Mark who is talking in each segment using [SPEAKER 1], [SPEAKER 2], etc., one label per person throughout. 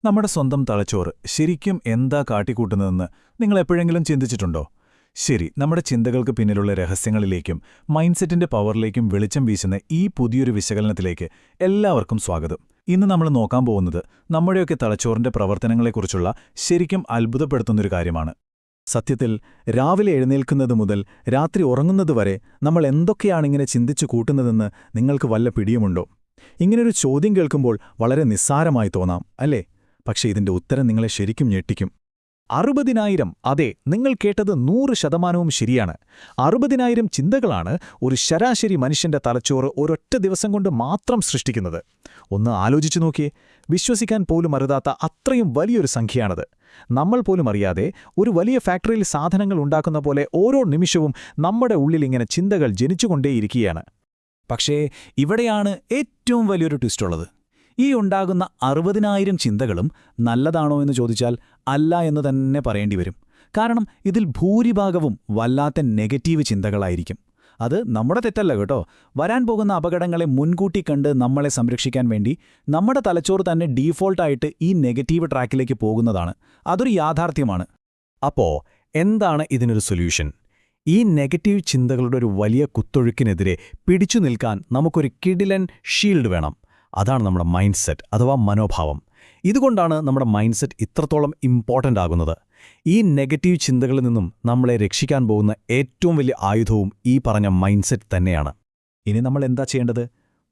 [SPEAKER 1] നമ്മുടെ സ്വന്തം തലച്ചോറ് ശരിക്കും എന്താ കാട്ടിക്കൂട്ടുന്നതെന്ന് നിങ്ങൾ എപ്പോഴെങ്കിലും ചിന്തിച്ചിട്ടുണ്ടോ? ശരി, നമ്മുടെ ചിന്തകൾക്ക് പിന്നിലുള്ള രഹസ്യങ്ങളിലേക്കും മൈൻഡ്സെറ്റിന്റെ പവറിലേക്കും വെളിച്ചം വീശുന്ന ഈ പുതിയൊരു വിശകലനത്തിലേക്ക് എല്ലാവർക്കും സ്വാഗതം. ഇന്ന് നമ്മൾ നോക്കാൻ പോകുന്നത് നമ്മുടെയൊക്കെ തലച്ചോറിന്റെ പ്രവർത്തനങ്ങളെക്കുറിച്ചുള്ള ശരിക്കും അത്ഭുതപ്പെടുത്തുന്നൊരു കാര്യമാണ്. സത്യത്തിൽ രാവിലെ എഴുന്നേൽക്കുന്നത് മുതൽ രാത്രി ഉറങ്ങുന്നതുവരെ നമ്മൾ എന്തൊക്കെയാണിങ്ങനെ ചിന്തിച്ചു കൂട്ടുന്നതെന്ന് നിങ്ങൾക്ക് വല്ല പിടിയുമുണ്ടോ? ഇങ്ങനൊരു ചോദ്യം കേൾക്കുമ്പോൾ വളരെ നിസ്സാരമായി തോന്നാം, അല്ലേ? പക്ഷേ ഇതിന്റെ ഉത്തരം നിങ്ങളെ ശരിക്കും ഞെട്ടിക്കും. 60,000, അതെ, നിങ്ങൾ കേട്ടത് 100% ശരിയാണ്. 60,000 ചിന്തകളാണ് ഒരു ശരാശരി മനുഷ്യന്റെ തലച്ചോറ് ഒരൊറ്റ ദിവസം കൊണ്ട് മാത്രം സൃഷ്ടിക്കുന്നത്. ഒന്ന് ആലോചിച്ചു നോക്കിയേ, വിശ്വസിക്കാൻ പോലും അരുതാത്ത അത്രയും വലിയൊരു സംഖ്യയാണത്. നമ്മൾ പോലും അറിയാതെ ഒരു വലിയ ഫാക്ടറിയിൽ സാധനങ്ങൾ ഉണ്ടാക്കുന്ന പോലെ ഓരോ നിമിഷവും നമ്മുടെ ഉള്ളിലിങ്ങനെ ചിന്തകൾ ജനിച്ചുകൊണ്ടേയിരിക്കുകയാണ്. പക്ഷേ ഇവിടെയാണ് ഏറ്റവും വലിയൊരു ട്വിസ്റ്റുള്ളത്. ഈ ഉണ്ടാകുന്ന 60,000 ചിന്തകളും നല്ലതാണോ എന്ന് ചോദിച്ചാൽ അല്ല എന്ന് തന്നെ പറയേണ്ടി വരും. കാരണം ഇതിൽ ഭൂരിഭാഗവും വല്ലാത്ത നെഗറ്റീവ് ചിന്തകളായിരിക്കും. അത് നമ്മുടെ തെറ്റല്ല കേട്ടോ. വരാൻ പോകുന്ന അപകടങ്ങളെ മുൻകൂട്ടി കണ്ട് നമ്മളെ സംരക്ഷിക്കാൻ വേണ്ടി നമ്മുടെ തലച്ചോറ് തന്നെ ഡീഫോൾട്ടായിട്ട് ഈ നെഗറ്റീവ് ട്രാക്കിലേക്ക് പോകുന്നതാണ്. അതൊരു യാഥാർത്ഥ്യമാണ്. അപ്പോൾ എന്താണ് ഇതിനൊരു സൊല്യൂഷൻ? ഈ നെഗറ്റീവ് ചിന്തകളുടെ ഒരു വലിയ കുത്തൊഴുക്കിനെതിരെ പിടിച്ചു നിൽക്കാൻ നമുക്കൊരു കിടിലൻ ഷീൽഡ് വേണം. അതാണ് നമ്മുടെ മൈൻഡ് സെറ്റ് അഥവാ മനോഭാവം. ഇതുകൊണ്ടാണ് നമ്മുടെ മൈൻഡ് സെറ്റ് ഇത്രത്തോളം ഇമ്പോർട്ടൻ്റ് ആകുന്നത്. ഈ നെഗറ്റീവ് ചിന്തകളിൽ നിന്നും നമ്മളെ രക്ഷിക്കാൻ പോകുന്ന ഏറ്റവും വലിയ ആയുധവും ഈ പറഞ്ഞ മൈൻഡ് സെറ്റ് തന്നെയാണ്. ഇനി നമ്മൾ എന്താ ചെയ്യേണ്ടത്?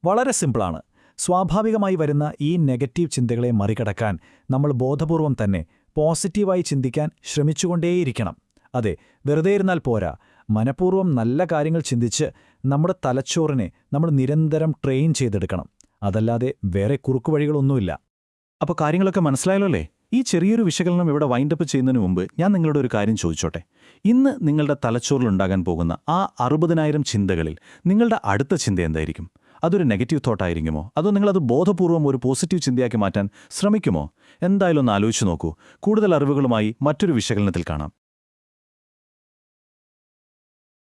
[SPEAKER 1] വളരെ സിമ്പിളാണ്. സ്വാഭാവികമായി വരുന്ന ഈ നെഗറ്റീവ് ചിന്തകളെ മറികടക്കാൻ നമ്മൾ ബോധപൂർവം തന്നെ പോസിറ്റീവായി ചിന്തിക്കാൻ ശ്രമിച്ചുകൊണ്ടേയിരിക്കണം. അതെ, വെറുതെ ഇരുന്നാൽ പോരാ. മനഃപൂർവ്വം നല്ല കാര്യങ്ങൾ ചിന്തിച്ച് നമ്മുടെ തലച്ചോറിനെ നമ്മൾ നിരന്തരം ട്രെയിൻ ചെയ്തെടുക്കണം. അതല്ലാതെ വേറെ കുറുക്കുവഴികളൊന്നുമില്ല. അപ്പോൾ കാര്യങ്ങളൊക്കെ മനസ്സിലായല്ലോ അല്ലേ? ഈ ചെറിയൊരു വിശകലനം ഇവിടെ വൈൻഡപ്പ് ചെയ്യുന്നതിന് മുമ്പ് ഞാൻ നിങ്ങളുടെ ഒരു കാര്യം ചോദിച്ചോട്ടെ. ഇന്ന് നിങ്ങളുടെ തലച്ചോറിലുണ്ടാകാൻ പോകുന്ന ആ 60,000 ചിന്തകളിൽ നിങ്ങളുടെ അടുത്ത ചിന്ത എന്തായിരിക്കും? അതൊരു നെഗറ്റീവ് തോട്ടായിരിക്കുമോ? അതോ നിങ്ങളത് ബോധപൂർവം ഒരു പോസിറ്റീവ് ചിന്തയാക്കി മാറ്റാൻ ശ്രമിക്കുമോ? എന്തായാലും ഒന്ന് ആലോചിച്ചു നോക്കൂ. കൂടുതൽ അറിവുകളുമായി മറ്റൊരു വിശകലനത്തിൽ കാണാം.